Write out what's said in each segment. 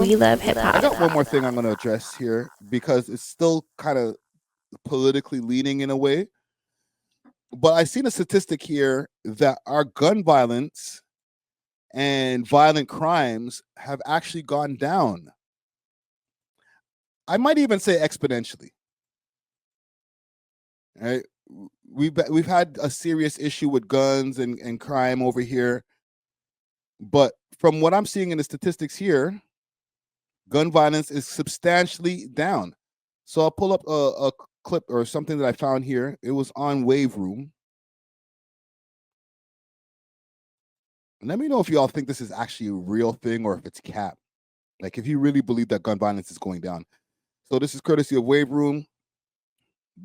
We Love Hip I got one Hop. more thing I'm going to address here because it's still kind of politically leaning in a way. But I seen a statistic here that our gun violence and violent crimes have actually gone down. I might even say exponentially. Right? We've had a serious issue with guns and crime over here, but from what I'm seeing in the statistics here, gun violence is substantially down. So I'll pull up a clip or something that I found here. It was on Wave Room. And let me know if y'all think this is actually a real thing or if it's cap. Like if you really believe that gun violence is going down. So this is courtesy of Wave Room.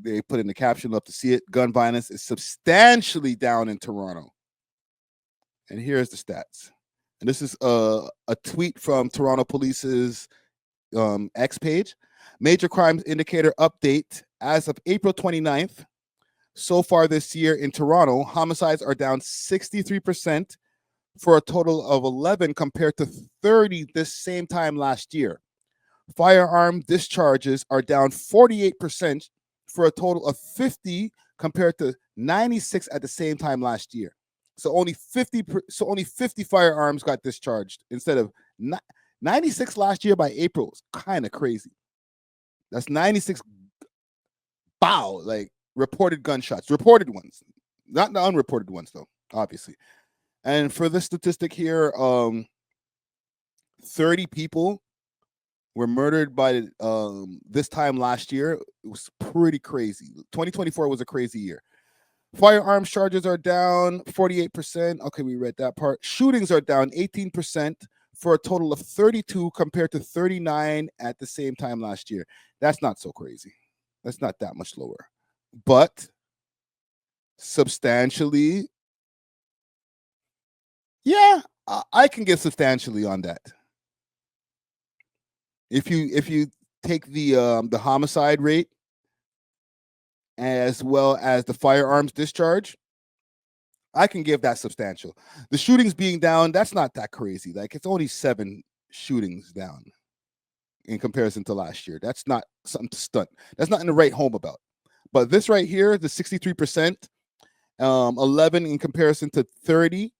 They put in the caption, love to see it. Gun violence is substantially down in Toronto. And here's the stats. And this is a tweet from Toronto Police's X page. Major crimes indicator update as of April 29th. So far this year in Toronto, homicides are down 63% for a total of 11 compared to 30 this same time last year. Firearm discharges are down 48% for a total of 50 compared to 96 at the same time last year. So only 50 firearms got discharged instead of 96 last year by April. It's kind of crazy. That's 96 like reported gunshots, reported ones, not the unreported ones though, obviously. And for this statistic here, 30 people were murdered by this time last year. It was pretty crazy. 2024 was a crazy year. Firearms charges are down 48%. Okay, we read that part. Shootings are down 18% for a total of 32 compared to 39 at the same time last year. That's not so crazy. That's not that much lower. But substantially, yeah, I can get substantially on that. If you take the homicide rate as well as the firearms discharge, I can give that substantial. The shootings being down, that's not that crazy. Like it's only 7 shootings down in comparison to last year. That's not something to stunt. That's nothing to write home about. But this right here, the 63%, 11 in comparison to 30,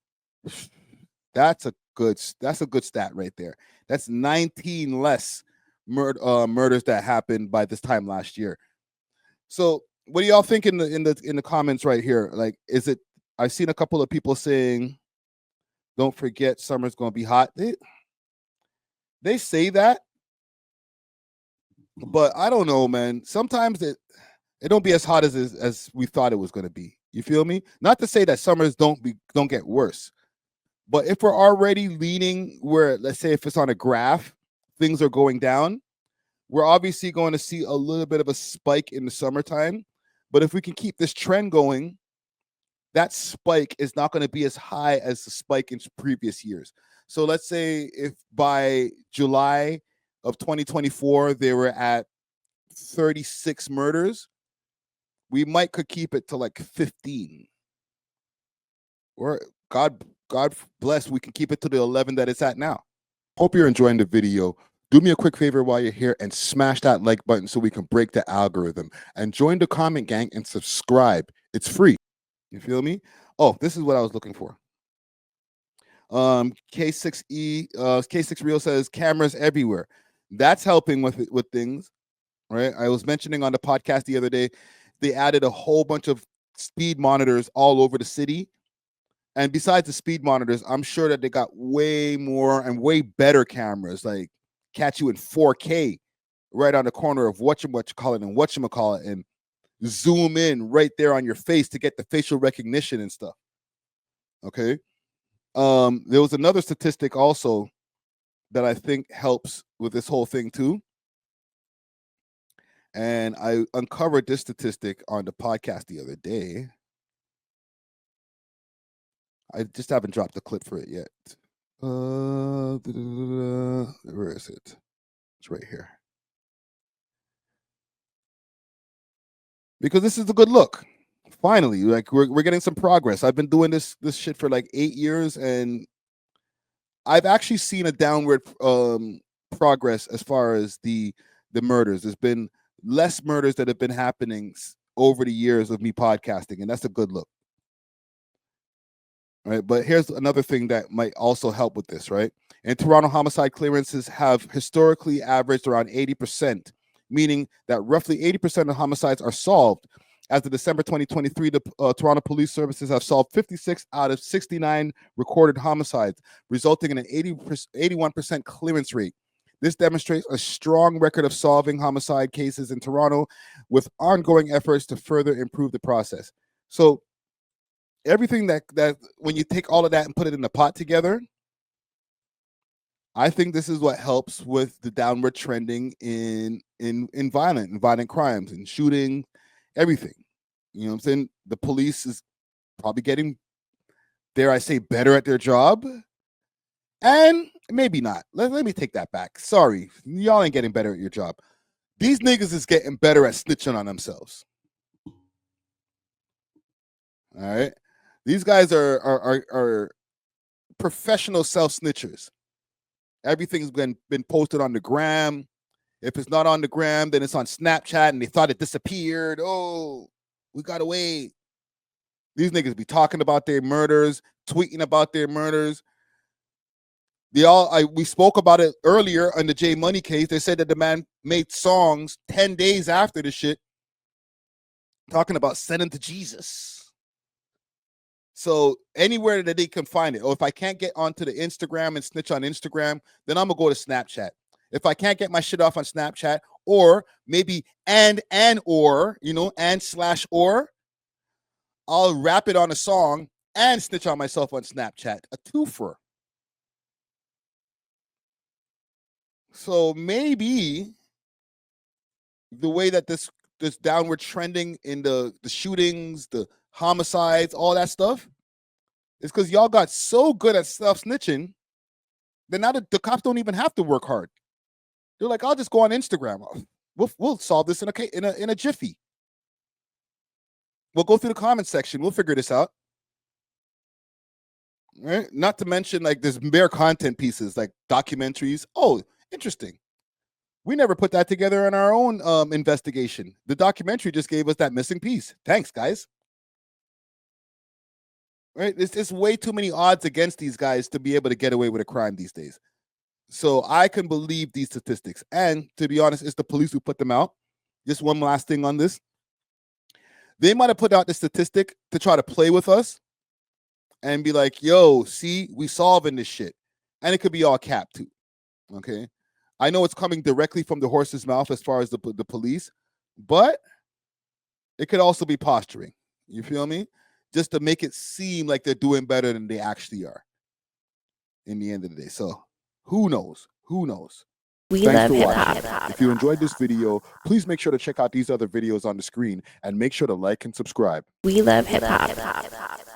that's a good stat right there. That's 19 less murders that happened by this time last year. So what do y'all think in the comments right here? Like, is it? I've seen a couple of people saying, "Don't forget, summer's gonna be hot." They say that, but I don't know, man. Sometimes it don't be as hot as we thought it was gonna be. You feel me? Not to say that summers don't get worse, but if we're already leaning where, let's say, if it's on a graph, things are going down. We're obviously going to see a little bit of a spike in the summertime, but if we can keep this trend going, that spike is not going to be as high as the spike in previous years. So let's say if by July of 2024 they were at 36 murders, we could keep it to like 15. Or God bless, we can keep it to the 11 that it's at now. Hope you're enjoying the video. Do me a quick favor while you're here and smash that like button so we can break the algorithm. And join the comment gang and subscribe. It's free. You feel me? Oh, this is what I was looking for. K6 Real says cameras everywhere. That's helping with things, right? I was mentioning on the podcast the other day, they added a whole bunch of speed monitors all over the city. And besides the speed monitors, I'm sure that they got way more and way better cameras, like catch you in 4K right on the corner of whatchamacallit and zoom in right there on your face to get the facial recognition and stuff. Okay. There was another statistic also that I think helps with this whole thing too. And I uncovered this statistic on the podcast the other day. I just haven't dropped the clip for it yet. Where is it? It's right here. Because this is a good look. Finally, like we're getting some progress. I've been doing this shit for like 8 years, and I've actually seen a downward progress as far as the murders. There's been less murders that have been happening over the years of me podcasting, and that's a good look. Right, but here's another thing that might also help with this, right? In Toronto, homicide clearances have historically averaged around 80%, meaning that roughly 80% of homicides are solved. As of December 2023, the Toronto Police Services have solved 56 out of 69 recorded homicides, resulting in an 81% clearance rate. This demonstrates a strong record of solving homicide cases in Toronto, with ongoing efforts to further improve the process. So everything that when you take all of that and put it in the pot together, I think this is what helps with the downward trending in violent crimes and shooting, everything. You know what I'm saying? The police is probably getting, dare I say, better at their job. And maybe not. Let me take that back. Sorry, y'all ain't getting better at your job. These niggas is getting better at snitching on themselves. All right. These guys are professional self-snitchers. Everything's been posted on the gram. If it's not on the gram, then it's on Snapchat, and they thought it disappeared. Oh, we got away. These niggas be talking about their murders, tweeting about their murders. We spoke about it earlier on the J Money case. They said that the man made songs 10 days after the shit talking about sending to Jesus. So anywhere that they can find it, or if I can't get onto the Instagram and snitch on Instagram, then I'm gonna go to Snapchat. If I can't get my shit off on Snapchat, or maybe or I'll rap it on a song and snitch on myself on Snapchat. A twofer. So maybe the way that this downward trending in the shootings, the homicides, all that stuff, is because y'all got so good at self-snitching that now the cops don't even have to work hard. They're like, I'll just go on Instagram. We'll solve this in a jiffy. We'll go through the comment section. We'll figure this out. Right? Not to mention, like, there's bare content pieces like documentaries. Oh, interesting. We never put that together in our own investigation. The documentary just gave us that missing piece. Thanks, guys. Right? It's way too many odds against these guys to be able to get away with a crime these days. So I can believe these statistics. And to be honest, it's the police who put them out. Just one last thing on this. They might have put out the statistic to try to play with us and be like, yo, see, we solving this shit. And it could be all cap too. Okay. I know it's coming directly from the horse's mouth as far as the police, but it could also be posturing. You feel me? Just to make it seem like they're doing better than they actually are in the end of the day. So who knows? Who knows? Thanks for watching. If you enjoyed this video, please make sure to check out these other videos on the screen and make sure to like and subscribe. We love hip hop.